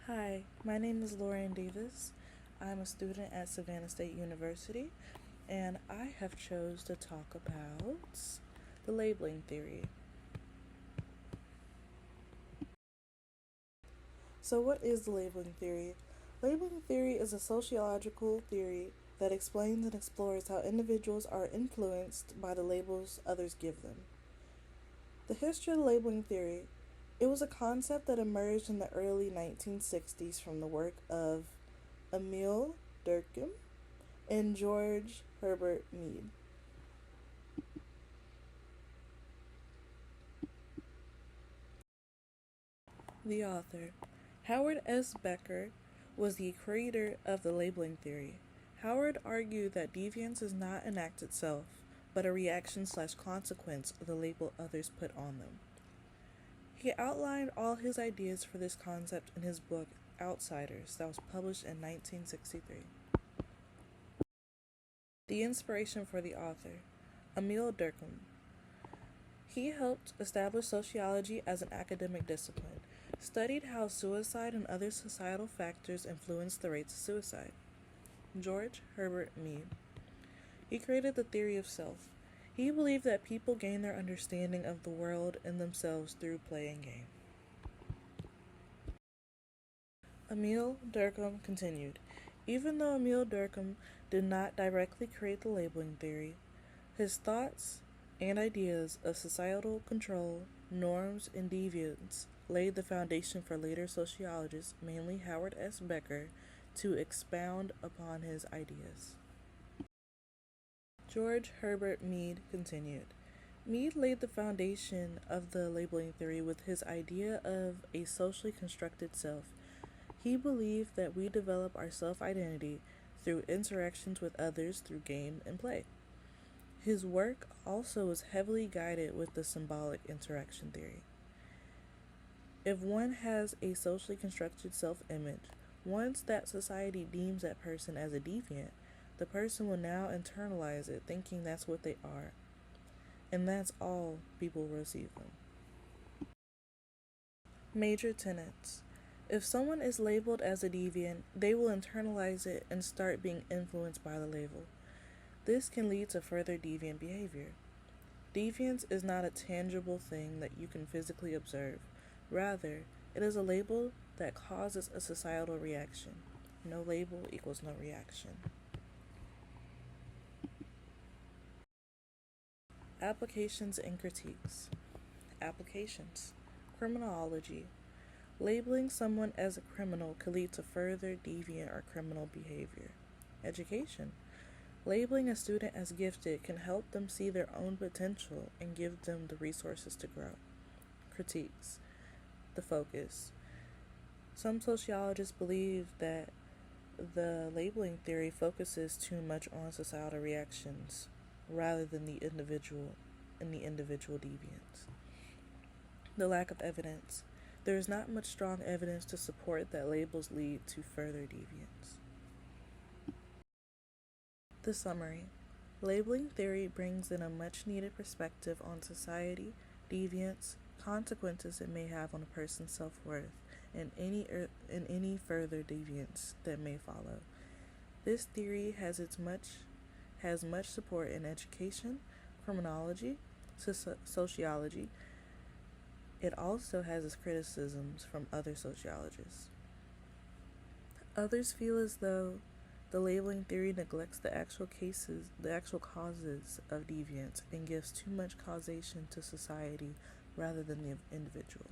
Hi, my name is Lauren Davis. I'm a student at Savannah State University, and I have chose to talk about the labeling theory. So what is the labeling theory? Labeling theory is a sociological theory that explains and explores how individuals are influenced by the labels others give them. The history of the labeling theory. It was a concept that emerged in the early 1960s from the work of Emile Durkheim and George Herbert Mead. The author, Howard S. Becker, was the creator of the labeling theory. Howard argued that deviance is not an act itself, but a reaction/consequence of the label others put on them. He outlined all his ideas for this concept in his book Outsiders, that was published in 1963. The inspiration for the author, Emile Durkheim. He helped establish sociology as an academic discipline, studied how suicide and other societal factors influence the rates of suicide. George Herbert Mead. He created the theory of self. He believed that people gain their understanding of the world and themselves through play and game. Emile Durkheim continued. Even though Emile Durkheim did not directly create the labeling theory, his thoughts and ideas of societal control, norms, and deviance laid the foundation for later sociologists, mainly Howard S. Becker, to expound upon his ideas. George Herbert Mead continued. Mead laid the foundation of the labeling theory with his idea of a socially constructed self. He believed that we develop our self-identity through interactions with others through game and play. His work also was heavily guided with the symbolic interaction theory. If one has a socially constructed self-image, once that society deems that person as a deviant, the person will now internalize it, thinking that's what they are. And that's all people will receive them. Major tenets. If someone is labeled as a deviant, they will internalize it and start being influenced by the label. This can lead to further deviant behavior. Deviance is not a tangible thing that you can physically observe. Rather, it is a label that causes a societal reaction. No label equals no reaction. Applications and critiques. Applications. Criminology. Labeling someone as a criminal could lead to further deviant or criminal behavior. Education. Labeling a student as gifted can help them see their own potential and give them the resources to grow. Critiques. The focus. Some sociologists believe that the labeling theory focuses too much on societal reactions rather than the individual and the individual deviance. The lack of evidence. There is not much strong evidence to support that labels lead to further deviance. The summary. Labeling theory brings in a much-needed perspective on society, deviance, consequences it may have on a person's self-worth, and any further deviance that may follow. This theory has much support in education, criminology, sociology. It also has its criticisms from other sociologists. Others feel as though the labeling theory neglects the actual causes of deviance and gives too much causation to society rather than the individual.